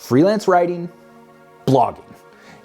freelance writing, blogging.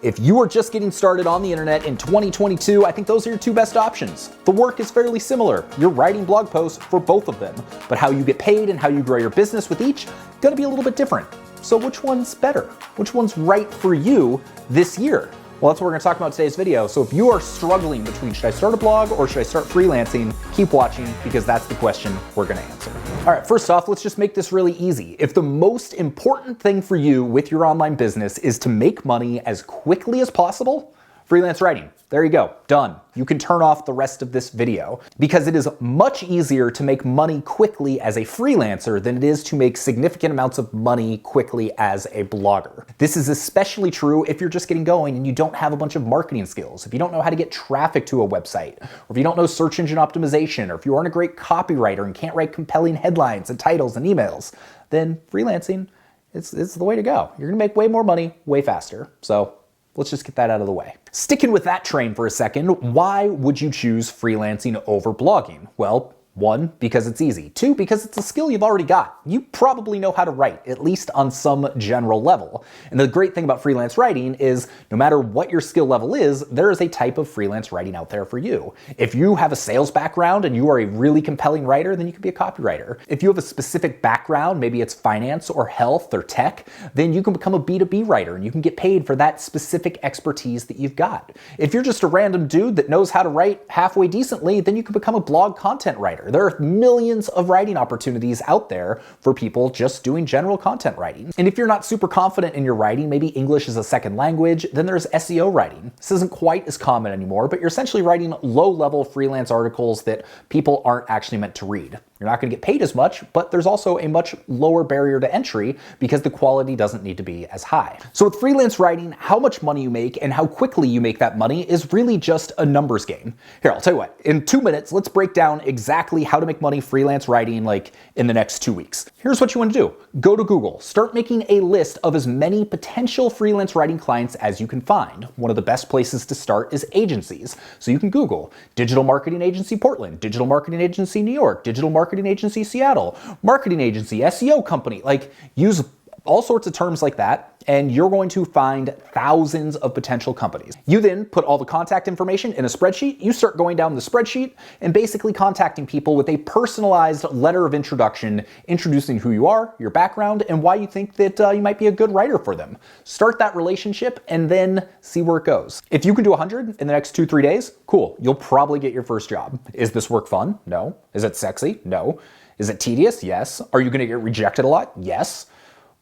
If you are just getting started on the internet in 2022, I think those are your two best options. The work is fairly similar. You're writing blog posts for both of them, but how you get paid and how you grow your business with each, gonna be a little bit different. So which one's better? Which one's right for you this year? Well, that's what we're gonna talk about in today's video. So if you are struggling between should I start a blog or should I start freelancing, keep watching because that's the question we're gonna answer. All right, first off, let's just make this really easy. If the most important thing for you with your online business is to make money as quickly as possible, freelance writing. There you go, done. You can turn off the rest of this video because it is much easier to make money quickly as a freelancer than it is to make significant amounts of money quickly as a blogger. This is especially true if you're just getting going and you don't have a bunch of marketing skills, if you don't know how to get traffic to a website, or if you don't know search engine optimization, or if you aren't a great copywriter and can't write compelling headlines and titles and emails, then freelancing it's the way to go. You're gonna make way more money, way faster. So let's just get that out of the way. Sticking with that train for a second, why would you choose freelancing over blogging? Well, one, because it's easy. Two, because it's a skill you've already got. You probably know how to write, at least on some general level. And the great thing about freelance writing is no matter what your skill level is, there is a type of freelance writing out there for you. If you have a sales background and you are a really compelling writer, then you can be a copywriter. If you have a specific background, maybe it's finance or health or tech, then you can become a B2B writer and you can get paid for that specific expertise that you've got. If you're just a random dude that knows how to write halfway decently, then you can become a blog content writer. There are millions of writing opportunities out there for people just doing general content writing. And if you're not super confident in your writing, maybe English is a second language, then there's SEO writing. This isn't quite as common anymore, but you're essentially writing low-level freelance articles that people aren't actually meant to read. You're not going to get paid as much, but there's also a much lower barrier to entry because the quality doesn't need to be as high. So with freelance writing, how much money you make and how quickly you make that money is really just a numbers game. Here, I'll tell you what, in 2 minutes, let's break down exactly how to make money freelance writing like in the next 2 weeks. Here's what you want to do. Go to Google, start making a list of as many potential freelance writing clients as you can find. One of the best places to start is agencies. So you can Google Digital Marketing Agency Portland, Digital Marketing Agency New York, Digital Marketing Agency Seattle, marketing agency, SEO company, like use all sorts of terms like that, and you're going to find thousands of potential companies. You then put all the contact information in a spreadsheet. You start going down the spreadsheet and basically contacting people with a personalized letter of introduction, introducing who you are, your background, and why you think that you might be a good writer for them. Start that relationship and then see where it goes. If you can do 100 in the next 2-3 days, cool. You'll probably get your first job. Is this work fun? No. Is it sexy? No. Is it tedious? Yes. Are you going to get rejected a lot? Yes.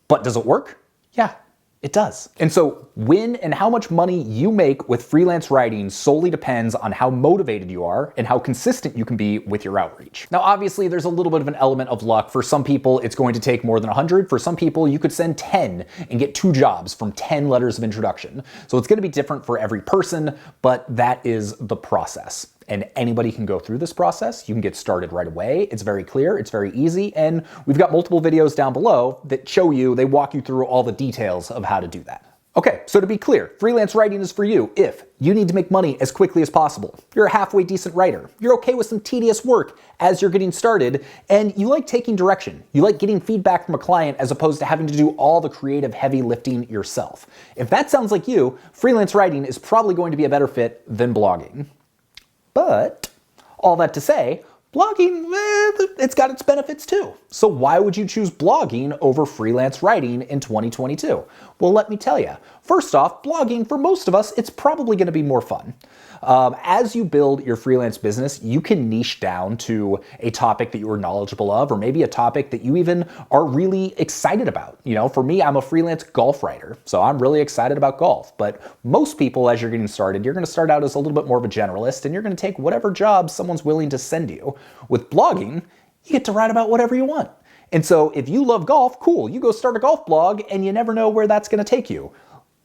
But does it work? Yeah, it does. And so when and how much money you make with freelance writing solely depends on how motivated you are and how consistent you can be with your outreach. Now, obviously, there's a little bit of an element of luck. For some people, it's going to take more than 100. For some people, you could send 10 and get 2 jobs from 10 letters of introduction. So it's going to be different for every person, but that is the process. And anybody can go through this process. You can get started right away. It's very clear, it's very easy, and we've got multiple videos down below that show you, they walk you through all the details of how to do that. Okay, so to be clear, freelance writing is for you if you need to make money as quickly as possible, you're a halfway decent writer, you're okay with some tedious work as you're getting started, and you like taking direction. You like getting feedback from a client as opposed to having to do all the creative heavy lifting yourself. If that sounds like you, freelance writing is probably going to be a better fit than blogging. But all that to say, blogging, it's got its benefits too. So why would you choose blogging over freelance writing in 2022? Well, let me tell you. First off, blogging, for most of us, it's probably going to be more fun. As you build your freelance business, you can niche down to a topic that you are knowledgeable of, or maybe a topic that you even are really excited about. You know, for me, I'm a freelance golf writer, so I'm really excited about golf. But most people, as you're getting started, you're going to start out as a little bit more of a generalist, and you're going to take whatever job someone's willing to send you. With blogging, you get to write about whatever you want. And so if you love golf, cool, you go start a golf blog, and you never know where that's going to take you.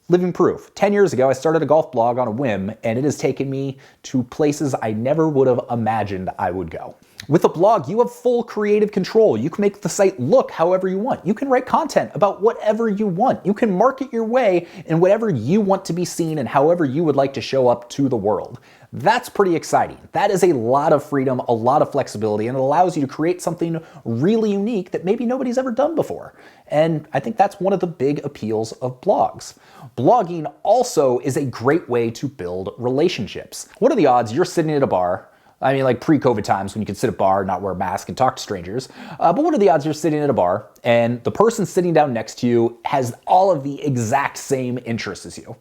Living proof. 10 years ago, I started a golf blog on a whim, and it has taken me to places I never would have imagined I would go. With a blog, you have full creative control. You can make the site look however you want. You can write content about whatever you want. You can market your way in whatever you want to be seen and however you would like to show up to the world. That's pretty exciting. That is a lot of freedom, a lot of flexibility, and it allows you to create something really unique that maybe nobody's ever done before. And I think that's one of the big appeals of blogs. Blogging also is a great way to build relationships. What are the odds you're sitting at a bar? I mean, like pre-COVID times when you could sit at a bar, not wear a mask, and talk to strangers. But what are the odds you're sitting at a bar and the person sitting down next to you has all of the exact same interests as you?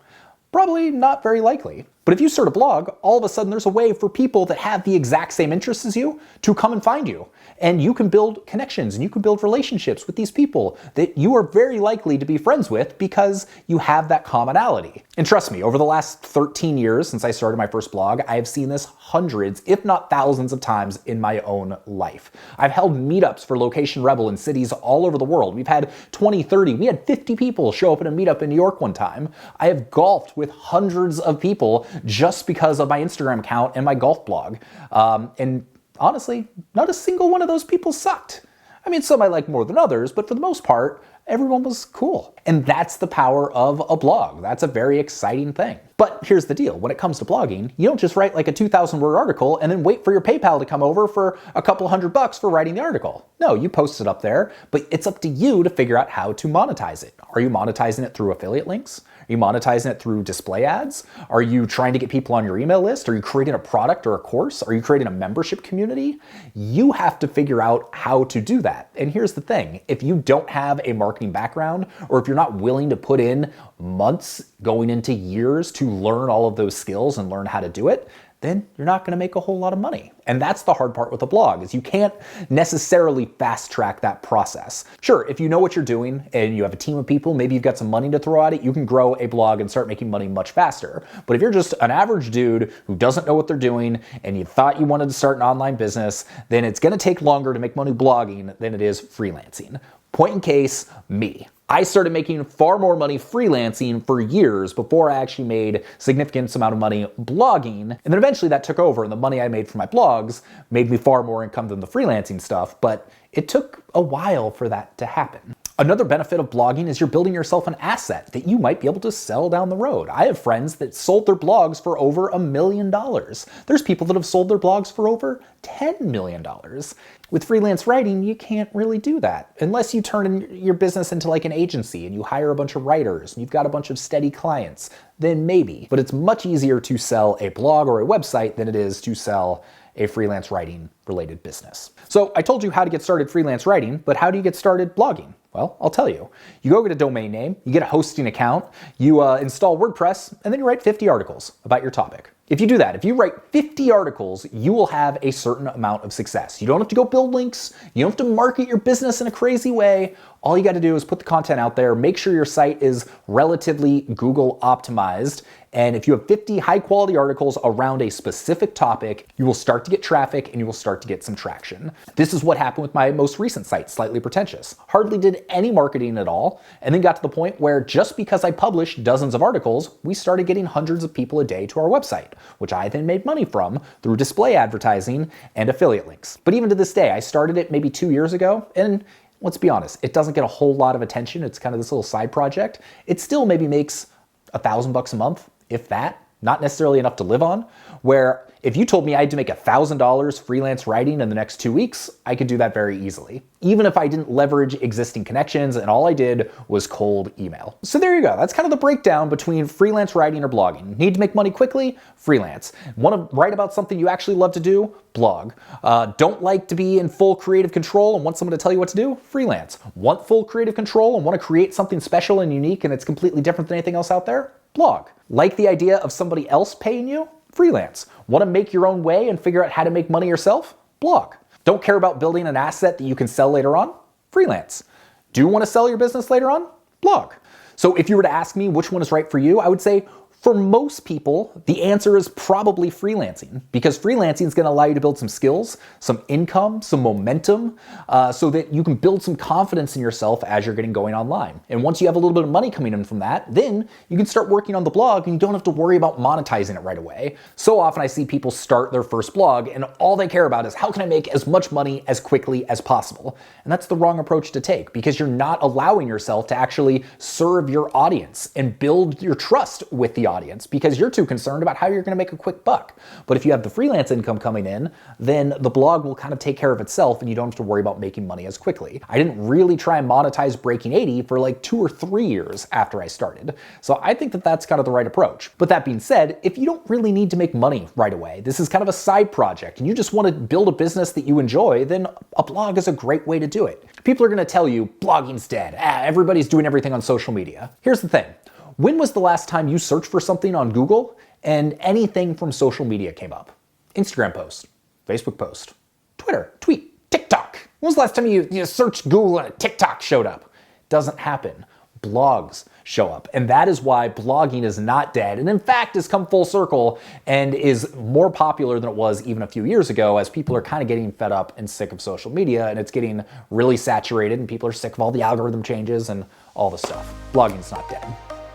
Probably not very likely. But if you start a blog, all of a sudden there's a way for people that have the exact same interests as you to come and find you. And you can build connections and you can build relationships with these people that you are very likely to be friends with because you have that commonality. And trust me, over the last 13 years since I started my first blog, I have seen this hundreds, if not thousands of times in my own life. I've held meetups for Location Rebel in cities all over the world. We've had 20, 30, we had 50 people show up at a meetup in New York one time. I have golfed with hundreds of people just because of my Instagram account and my golf blog. And honestly, not a single one of those people sucked. I mean, some I like more than others, but for the most part, everyone was cool. And that's the power of a blog. That's a very exciting thing. But here's the deal. When it comes to blogging, you don't just write like a 2,000-word article and then wait for your PayPal to come over for a couple $100 for writing the article. No, you post it up there, but it's up to you to figure out how to monetize it. Are you monetizing it through affiliate links? Are you monetizing it through display ads? Are you trying to get people on your email list? Are you creating a product or a course? Are you creating a membership community? You have to figure out how to do that. And here's the thing. If you don't have a marketing background, or if you're not willing to put in months going into years to learn all of those skills and learn how to do it, then you're not going to make a whole lot of money. And that's the hard part with a blog, is you can't necessarily fast track that process. Sure, if you know what you're doing and you have a team of people, maybe you've got some money to throw at it, you can grow a blog and start making money much faster. But if you're just an average dude who doesn't know what they're doing and you thought you wanted to start an online business, then it's going to take longer to make money blogging than it is freelancing. Point in case, me. I started making far more money freelancing for years before I actually made significant amount of money blogging. And then eventually that took over and the money I made from my blogs made me far more income than the freelancing stuff, but it took a while for that to happen. Another benefit of blogging is you're building yourself an asset that you might be able to sell down the road. I have friends that sold their blogs for over $1 million. There's people that have sold their blogs for over $10 million. With freelance writing, you can't really do that unless you turn your business into like an agency and you hire a bunch of writers and you've got a bunch of steady clients, then maybe. But it's much easier to sell a blog or a website than it is to sell a freelance writing related business. So I told you how to get started freelance writing, but how do you get started blogging? Well, I'll tell you. You go get a domain name, you get a hosting account, you install WordPress, and then you write 50 articles about your topic. If you do that, if you write 50 articles, you will have a certain amount of success. You don't have to go build links. You don't have to market your business in a crazy way. All you got to do is put the content out there, make sure your site is relatively Google optimized. And if you have 50 high quality articles around a specific topic, you will start to get traffic and you will start to get some traction. This is what happened with my most recent site, Slightly Pretentious. Hardly did any marketing at all, and then got to the point where just because I published dozens of articles, we started getting hundreds of people a day to our website, which I then made money from through display advertising and affiliate links. But even to this day, I started it maybe 2 years ago, and let's be honest, it doesn't get a whole lot of attention. It's kind of this little side project. It still maybe makes $1,000 a month, if that, not necessarily enough to live on, where if you told me I had to make $1,000 freelance writing in the next 2 weeks, I could do that very easily, even if I didn't leverage existing connections and all I did was cold email. So there you go. That's kind of the breakdown between freelance writing or blogging. Need to make money quickly? Freelance. Want to write about something you actually love to do? Blog. Don't like to be in full creative control and want someone to tell you what to do? Freelance. Want full creative control and want to create something special and unique and it's completely different than anything else out there? Blog. Like the idea of somebody else paying you? Freelance. Want to make your own way and figure out how to make money yourself? Blog. Don't care about building an asset that you can sell later on? Freelance. Do you want to sell your business later on? Blog. So if you were to ask me which one is right for you, I would say For most people, the answer is probably freelancing, because freelancing is going to allow you to build some skills, some income, some momentum, so that you can build some confidence in yourself as you're getting going online. And once you have a little bit of money coming in from that, then you can start working on the blog and you don't have to worry about monetizing it right away. So often I see people start their first blog and all they care about is how can I make as much money as quickly as possible? And that's the wrong approach to take, because you're not allowing yourself to actually serve your audience and build your trust with the audience, because you're too concerned about how you're going to make a quick buck. But if you have the freelance income coming in, then the blog will kind of take care of itself and you don't have to worry about making money as quickly. I didn't really try and monetize Breaking 80 for like 2 or 3 years after I started. So I think that that's kind of the right approach. But that being said, if you don't really need to make money right away, this is kind of a side project and you just want to build a business that you enjoy, then a blog is a great way to do it. People are going to tell you blogging's dead. Everybody's doing everything on social media. Here's the thing. When was the last time you searched for something on Google and anything from social media came up? Instagram post, Facebook post, Twitter, tweet, TikTok. When was the last time you searched Google and a TikTok showed up? Doesn't happen. Blogs show up. And that is why blogging is not dead. And in fact, has come full circle and is more popular than it was even a few years ago, as people are kind of getting fed up and sick of social media and it's getting really saturated and people are sick of all the algorithm changes and all the stuff. Blogging's not dead.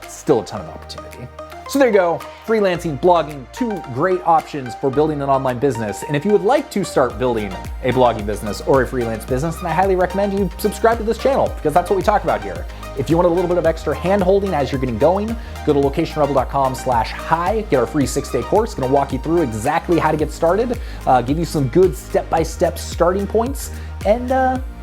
Still a ton of opportunity. So there you go, freelancing, blogging, 2 great options for building an online business. And if you would like to start building a blogging business or a freelance business, then I highly recommend you subscribe to this channel, because that's what we talk about here. If you want a little bit of extra hand-holding as you're getting going, go to locationrebel.com/hi, get our free 6-day course. Gonna walk you through exactly how to get started, give you some good step-by-step starting points, and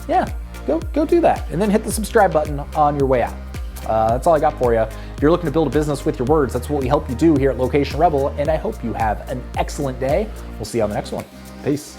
yeah, go do that. And then hit the subscribe button on your way out. That's all I got for you. If you're looking to build a business with your words, that's what we help you do here at Location Rebel, and I hope you have an excellent day. We'll see you on the next one. Peace.